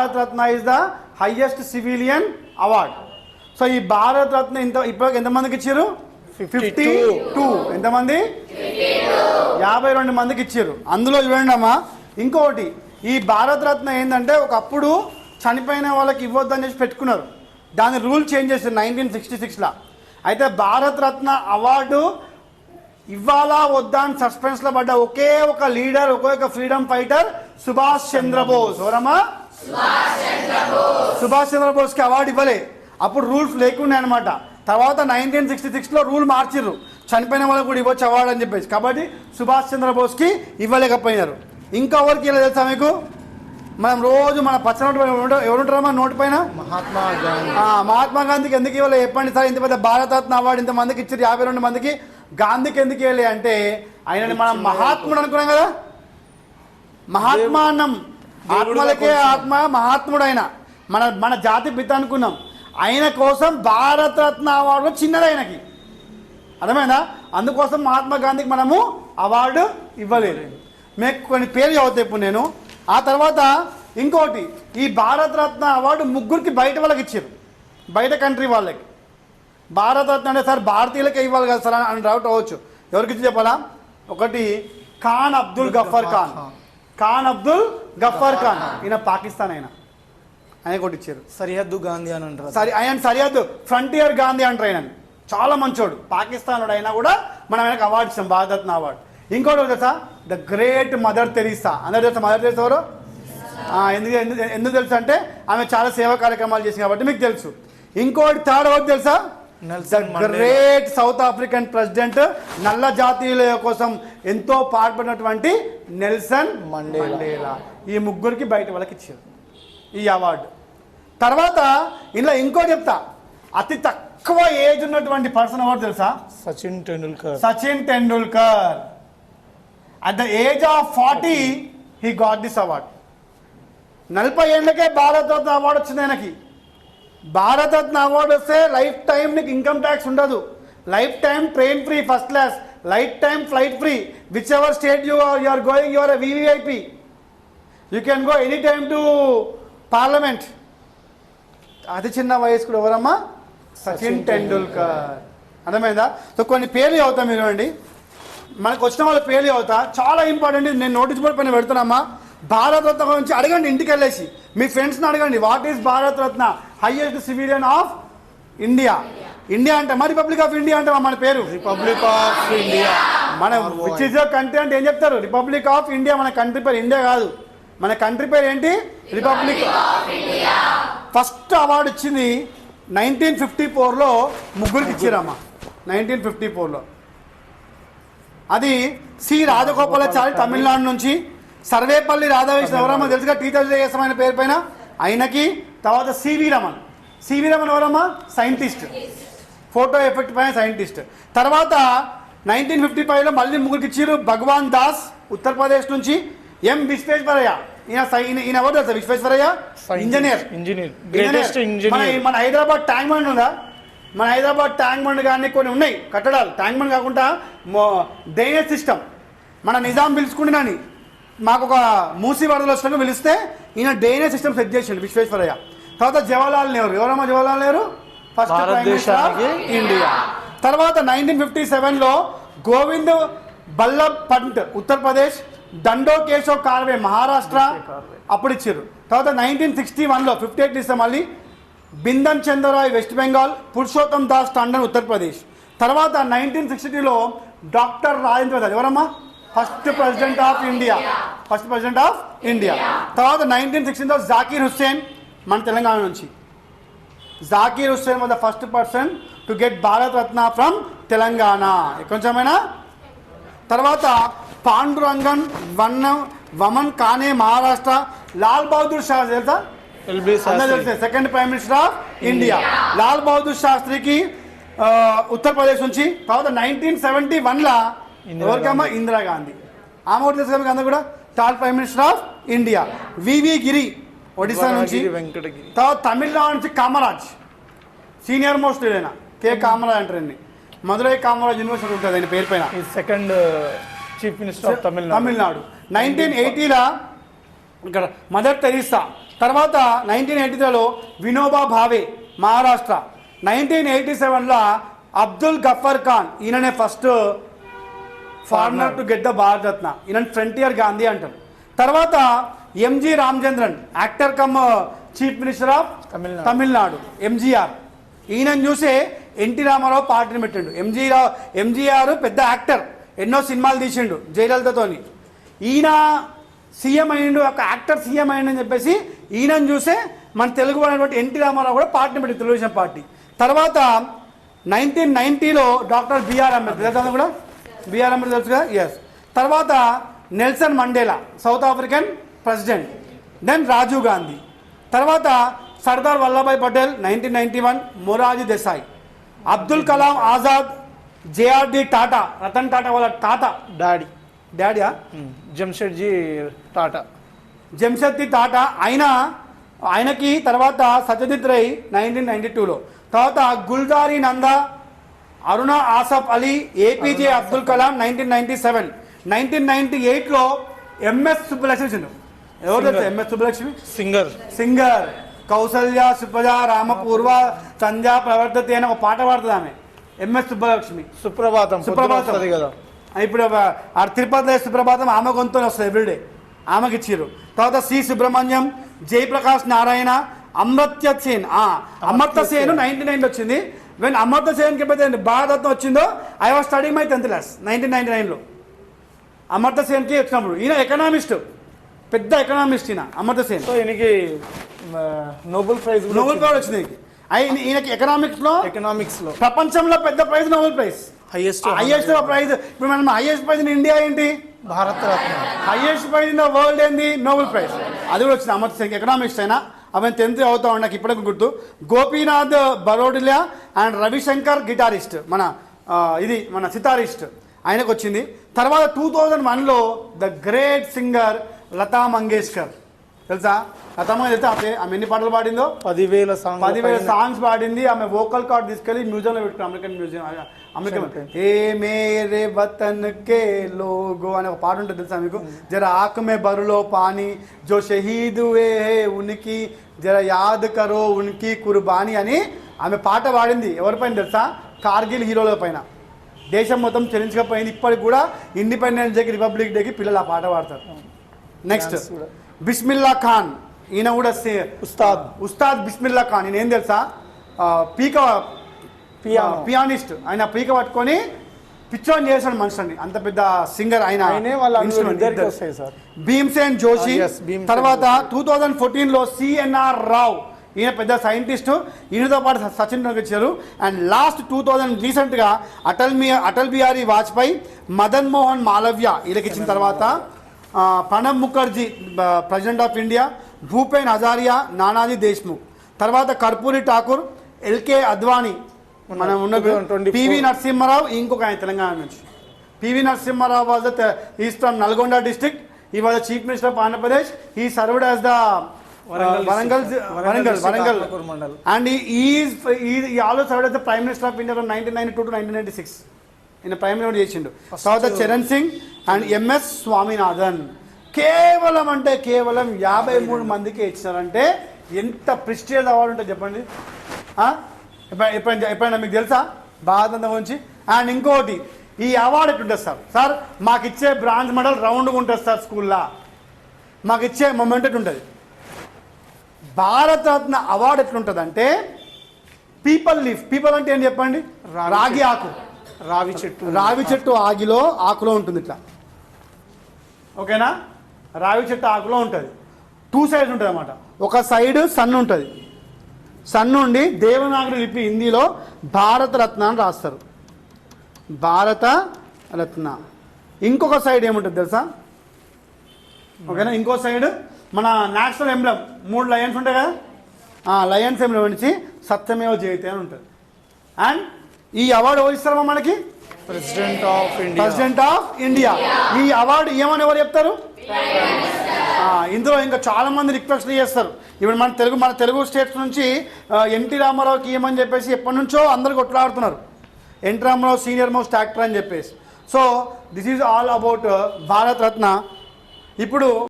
Bharat Ratna is the highest civilian award. So ఈ భారత్ రత్న ఇప్పటికి ఎంతమందికి ఇచ్చారు? 52. ఎంతమంది? 52 మందికి ఇచ్చారు. అందులో చూడండి అమ్మా, ఇంకొకటి ఈ భారత్ రత్న ఏంటంటే ఒకప్పుడు చనిపోయిన వాళ్ళకి ఇవ్వద్దని చెప్పి పెట్టుకున్నారు. దాని రూల్ చేంజ్ చేశారు 1966లో. అయితే భారత్ రత్న అవార్డు ఇవ్వాలా వద్దా అని సస్పెన్స్లో పడ్డ ఒకే ఒక లీడర్, ఒకే ఒక ఫ్రీడమ్ ఫైటర్ సుభాష్ చంద్రబోస్. ఎవరమ్మా? సుభాష్ చంద్రబోస్కి అవార్డు ఇవ్వలే. అప్పుడు రూల్స్ లేకుండా అనమాట. తర్వాత 1966లో రూల్ మార్చిర్రు, చనిపోయిన వాళ్ళకి కూడా ఇవ్వచ్చు అవార్డు అని చెప్పేసి. కాబట్టి సుభాష్ చంద్రబోస్కి ఇవ్వలేకపోయినారు. ఇంకా ఎవరికి ఇలా తెలుసా మీకు? మనం రోజు మన పచ్చ నోటు ఎవరుంటారా మన నోటి పైన? మహాత్మా గాంధీకి ఎందుకు ఇవ్వలే చెప్పండి సార్? ఇంత పెద్ద భారతరత్న అవార్డు ఇంతమందికి ఇచ్చారు, 52 మందికి. గాంధీకి ఎందుకు ఇవ్వలే అంటే ఆయనని మనం మహాత్ముడు అనుకున్నాం కదా. మహాత్మా అన్నం, ఆత్మలకే ఆత్మ, మహాత్ముడు ఆయన, మన జాతి పిత అనుకున్నాం. ఆయన కోసం భారతరత్న అవార్డు చిన్నది ఆయనకి, అర్థమైందా? అందుకోసం మహాత్మా గాంధీకి మనము అవార్డు ఇవ్వలేదు. మీకు కొన్ని పేర్లు చదువుతాయి ఇప్పుడు నేను. ఆ తర్వాత ఇంకోటి, ఈ భారతరత్న అవార్డు ముగ్గురికి బయట వాళ్ళకి ఇచ్చారు, బయట కంట్రీ వాళ్ళకి. భారతరత్న అంటే సార్ భారతీయులకే ఇవ్వాలి కదా సార్ అని డౌట్ అవ్వచ్చు. ఎవరికి ఇచ్చి చెప్పాలా? ఒకటి ఖాన్ అబ్దుల్ గఫర్ ఖాన్. ఖాన్ అబ్దుల్ గఫర్ ఖాన్ ఈయన పాకిస్తాన్, ఆయన కూడా ఇచ్చారు. సరిహద్దు గాంధీ అని అంటారు. ఆయన సరిహద్దు ఫ్రంటియర్ గాంధీ అంటారు. ఆయన చాలా మంచోడు, పాకిస్తాన్ అయినా కూడా మనం ఆయనకు అవార్డు ఇస్తాం, భారతరత్న అవార్డు. ఇంకోటి తెలుసా? The great mother Teresa. అందరూ తెలుసా మదర్ తెరీసా ఎవరు? ఎందుకు తెలుసు అంటే ఆమె చాలా సేవా కార్యక్రమాలు చేసింది కాబట్టి మీకు తెలుసు. ఇంకోటి థర్డ్ ఎవరు తెలుసా? గ్రేట్ సౌత్ ఆఫ్రికన్ ప్రెసిడెంట్, నల్ల జాతీయుల కోసం ఎంతో పాటుపడినటువంటి నెల్సన్ మండేలా. ఈ ముగ్గురికి బయట వాళ్ళకి ఇచ్చారు ఈ అవార్డు. తర్వాత ఇలా ఇంకో చెప్తా, అతి తక్కువ ఏజ్ ఉన్నటువంటి పర్సన్ ఎవరు తెలుసా? Sachin Tendulkar. Sachin Tendulkar at the age of 40 he got this award. 40 ఏళ్ళకే భారతరత్న అవార్డు వచ్చింది ఆయనకి. భారతరత్న అవార్డు వస్తే లైఫ్ టైం నీకు ఇన్కమ్ ట్యాక్స్ ఉండదు, life time train free first class, life time flight free, which ever state you are going, you are a VVIP, you can go any time to parliament. అతి చిన్న వయస్కుడు ఎవరమ్మా? సచిన్ టెండూల్కర్. అర్థమైందా? So కొన్ని పేర్లు చదువుతా మీరు అండి, మనకు వచ్చిన వాళ్ళ పేర్లు చదువుతా, చాలా ఇంపార్టెంట్. నేను నోటీస్ బోర్డు పైన పెడుతున్నామా, భారతరత్న గురించి అడగండి, ఇంటికి వెళ్ళేసి మీ ఫ్రెండ్స్ని అడగండి, what is Bharat Ratna, highest civilian of India. India అంటే మా రిపబ్లిక్ ఆఫ్ ఇండియా అంటే మన పేరు రిపబ్లిక్ ఆఫ్ ఇండియా. మన విచ్ ఇస్ యువర్ కంట్రీ అంటే ఏం చెప్తారు? Republic of India. మన కంట్రీ పేరు ఇండియా కాదు, మన కంట్రీ పేరు ఏంటి? Republic of India. First award ఇచ్చింది 1954లో ముగ్గురికి ఇచ్చారమ్మా. 1954లో అది సి రాజగోపాలాచారి తమిళనాడు నుంచి, సర్వేపల్లి రాధాకృష్ణ ఎవరమ్మా తెలుసుగా, టీచర్స్ డే చేస్తాం ఆయన పేరు పైన ఆయనకి. తర్వాత సివి రమన్. సివి రమన్ ఎవరమ్మా? సైంటిస్ట్, ఫోటో ఎఫెక్ట్ పైన సైంటిస్ట్. తర్వాత 1955లో మళ్ళీ ముగ్గురికి ఇచ్చారు. భగవాన్ దాస్ ఉత్తరప్రదేశ్ నుంచి, ఎం విశ్వేశ్వరయ్య. ఈయన ఎవరు తెలుసా? విశ్వేశ్వరయ్య ఇంజనీర్. మన హైదరాబాద్ ట్యాంక్ బండ్ ఉందా? మన హైదరాబాద్ ట్యాంక్ బండ్ కానీ కొన్ని ఉన్నాయి కట్టడాలు. ట్యాంక్ బండ్ కాకుండా డ్రైనేజ్ సిస్టమ్ మన నిజాం పిలుచుకుంటున్నాని, మాకు ఒక మూసీ వరదలు వచ్చినాక పిలిస్తే ఈయన డ్రైనేజ్ సిస్టమ్ సెట్ చేసిండు విశ్వేశ్వరయ్య. తర్వాత జవహర్లాల్ నెహ్రూ. ఎవరమ్మా Jawaharlal Nehru? First prime minister of India. తర్వాత 1957లో గోవింద్ బల్లభ్ పంత్ ఉత్తరప్రదేశ్, దండో కేశవ్ కార్వే మహారాష్ట్ర అప్పుడు ఇచ్చారు. తర్వాత 1961లో 58 ఇస్తాం మళ్ళీ, బిందన్ చంద్రరాయ్ వెస్ట్ బెంగాల్, పురుషోత్తం దాస్ టండన్ ఉత్తరప్రదేశ్. తర్వాత 1962లో డాక్టర్ రాజేంద్ర ప్రసాద్. ఎవరమ్మా? First president of India, first president of India. తర్వాత 1960లో జాకీర్ హుస్సేన్ మన తెలంగాణ నుంచి. Zakir Hussain was the first person to get Bharat Ratna from Telangana. కొంచెమైనా తర్వాత పాండురంగన్ వమన్ కానే మహారాష్ట్ర. లాల్ బహదూర్ శాస్త్రి తెలుసా? Second prime minister of India. లాల్ బహదూర్ శాస్త్రికి ఉత్తరప్రదేశ్ నుంచి. తర్వాత 1971లో ఎవరికమ్మా? ఇందిరాగాంధీ. ఆమె కూడా తెలుసు కదా, కూడా third prime minister of India. V V Giri Odisha నుంచి. తర్వాత తమిళనాడు నుంచి Kamaraj, senior most leader K Kamaraj అంటారండి. మధురై కామరాజ్ యూనివర్సిటీ ఉంటుంది ఆయన పేరు పైన. Second chief minister of Tamil Nadu. 1980లో ఇక్కడ మదర్ తెరీసా తర్వాత 1983లో వినోబా భావే మహారాష్ట్ర. 1987లో అబ్దుల్ గఫర్ ఖాన్, ఈయననే first former to get the Bharat Ratna, ఈయన ఫ్రంటియర్ గాంధీ అంటారు. తర్వాత MG Ramachandran, actor cum chief minister of Tamil Nadu, MGR. ఈయనను చూసే ఎన్టీ రామారావు పార్టీని పెట్టిండు. ఎంజీఆర్ పెద్ద యాక్టర్, ఎన్నో సినిమాలు తీసిండు జయలలితతోని. ఈయన సీఎం అయ్యిండు, ఒక యాక్టర్ సీఎం అయ్యిండు అని చెప్పేసి ఈయనను చూసే మన తెలుగు అనేటువంటి ఎన్టీ రామారావు కూడా పార్టీని పెట్టింది, తెలుగుదేశం పార్టీ. తర్వాత 1990లో డాక్టర్ బిఆర్ అంబేద్కర్, కూడా బిఆర్ అంబేద్కర్ తెలుసు కదా, ఎస్. తర్వాత Nelson Mandela, South African president. Then Rajiv Gandhi. తర్వాత సర్దార్ వల్లభాయ్ పటేల్ 1991, మొరార్జీ దేశాయ్, అబ్దుల్ కలాం ఆజాద్, జేఆర్డి టాటా, రతన్ టాటా వాళ్ళ తాత, డాడీయా జంషెడ్జీ టాటా, జంషెడ్జీ టాటా. ఆయనకి తర్వాత సత్యజిత్ రే 1992లో. తర్వాత గుల్జారీ నందా, అరుణ ఆసఫ్ అలీ, ఏపీజే అబ్దుల్ కలాం 1997. 1998లో ఎంఎస్ సుబ్బలక్ష్మి. ఎవరు తెలుసు ఎంఎస్ సుబ్బలక్ష్మి? సింగర్. కౌసల్య సుప్రజ రామపూర్వ సంధ్యా ప్రవర్తతే అని ఒక పాట పాడుతుంది ఆమె, ఎంఎస్ సుబ్బలక్ష్మి. సుప్రభాతం కదా. ఇప్పుడు ఆ తిరుపతిలో సుప్రభాతం ఆమె గొంతుని వస్తుంది ఎవ్రీడే, ఆమెకి ఇచ్చిర్రు. తర్వాత సి సుబ్రహ్మణ్యం, జయప్రకాష్ నారాయణ, అమర్త్య సేన్. అమర్త్య సేన్ 1999 వచ్చింది. వెన్ అమర్త్య సేన్కి ఎప్పుడైతే భారతరత్న వచ్చిందో I was studying my 10th class 1999లో. అమర్త్య సేన్కి వచ్చినప్పుడు ఈయన ఎకనామిస్ట్, పెద్ద ఎకనామిస్ట్ ఈయన అమర్త్య సేన్. సో ఈయనకి నోబెల్ ప్రైజ్ వచ్చింది. ఈయనకి ఎకనామిక్స్లో ప్రపంచంలో పెద్ద prize Nobel prize, highest prize. ఇప్పుడు మనం హైయెస్ట్ ప్రైజ్ ఇన్ ఇండియా ఏంటి? Bharat Ratna. Highest prize in the world ఏంది? Nobel prize. అది కూడా వచ్చింది అమర్త్య సేన్, ఎకనామిక్స్ అయినా. అవి 10th అవుతా ఉండే, నాకు ఇప్పటికి గుర్తు. గోపీనాథ్ బరోడిలా అండ్ రవిశంకర్ గిటారిస్ట్, మన సితారిస్ట్, ఆయనకు వచ్చింది. తర్వాత 2001లో the great singer Lata Mangeshkar, తెలుసా? లతా మంగేష్కర్ ఆమె ఎన్ని పాటలు పాడిందో? 10,000 సాంగ్స్ పాడింది. ఆమె వోకల్ కార్డ్ తీసుకెళ్లి మ్యూజియంలో పెట్టుకున్నాం, అమెరికన్ మ్యూజియం. ఏ మేరే వతన్ కే లోగో అనే ఒక పాట ఉంటుంది, తెలుసా మీకు? జర ఆక్ మే బరులో పానీ జో షహీద్ హుయే హే ఉనికి జర యాద్ కరో ఉనికి కుర్బానీ అని ఆమె పాట పాడింది. ఎవరిపైన తెలుసా? కార్గిల్ హీరోల పైన. దేశం మొత్తం చెల్లించకపోయింది. ఇప్పటికి కూడా ఇండిపెండెన్స్ డేకి, రిపబ్లిక్ డేకి పిల్లలు ఆ పాట పాడతారు. నెక్స్ట్ బిస్మిల్లా ఖాన్, ఈయన కూడా ఉస్తాద్ బిస్మిల్లా ఖాన్. ఈయన ఏం తెలుసా? పియానిస్ట్. ఆయన పీక పట్టుకొని పిచ్చోని చేశాడు మనుషులని, అంత పెద్ద సింగర్ ఆయన. భీమ్సేన్ జోషి. తర్వాత 2014లో సిఎన్ఆర్ రావ్, ఈయన పెద్ద సైంటిస్టు. ఈయనతో పాటు సచిన్ ఇచ్చారు. అండ్ లాస్ట్ 2000 రీసెంట్గా అటల్ బిహారీ వాజ్పేయి, మదన్ మోహన్ మాలవ్య వీళ్ళకి ఇచ్చిన తర్వాత Pranab Mukherjee president of India, Bhupen Hazarika, Nanaji Deshmukh. తర్వాత కర్పూరి ఠాకూర్, ఎల్కే అద్వానీ, మనం ఉన్న పివి నరసింహారావు, ఇంకొక ఆయన తెలంగాణ నుంచి. P V Narasimha Rao was is from Nalgonda district. He was the chief minister of Andhra Pradesh. He served as the Warangal and he also served as the Prime Minister of India from 1992 to 1996. ఈయన prime minister చేసిండు. తర్వాత Charan Singh and MS Swaminathan. కేవలం 53 మందికి ఇచ్చినారంటే ఎంత prestigious award ఉంటుంది చెప్పండి. ఎప్పుడైనా మీకు తెలుసా భారతదేశం గురించి? అండ్ ఇంకోటి, ఈ అవార్డు ఎట్లుంటుంది సార్? మాకు ఇచ్చే బ్రాంజ్ మెడల్ రౌండ్గా ఉంటుంది సార్, స్కూల్లో మాకు ఇచ్చే మొమెంట్ ఎట్లుంటుంది. భారతరత్న అవార్డు ఎట్లుంటుంది అంటే పీపుల్ లీఫ్. పీపుల్ అంటే ఏం చెప్పండి? రాగి ఆకు, రావి చెట్టు ఆకులో ఉంటుంది ఇట్లా, ఓకేనా? రావి చెట్టు ఆకులో ఉంటుంది. 2 సైడ్స్ ఉంటుంది అన్నమాట. ఒక సైడ్ సన్ ఉంటుంది, సన్ నుండి దేవనాగరి లిపి హిందీలో భారతరత్న అని రాస్తారు, భారతరత్న. ఇంకొక సైడ్ ఏముంటుంది తెలుసా? ఓకేనా? ఇంకో సైడ్ మన నేషనల్ ఎంబ్లమ్, 3 లయన్స్ ఉంటాయి కదా, లయన్స్ ఎంబ్లమ్ నుంచి సత్యమేవ జయతే అని ఉంటుంది. అండ్ ఈ అవార్డు ఎవరు ఇస్తారమ్మా మనకి? President of India. ఈ అవార్డు ఏమని ఎవరు చెప్తారు? ఇందులో ఇంకా చాలా మంది రిక్వెస్ట్ చేస్తారు. ఇప్పుడు మన తెలుగు స్టేట్స్ నుంచి ఎన్టీ రామారావుకి ఏమని చెప్పేసి ఎప్పటి నుంచో అందరు కొట్లాడుతున్నారు. NT Rama Rao senior most actor అని చెప్పేసి. So this is all about Bharat Ratna. ఇప్పుడు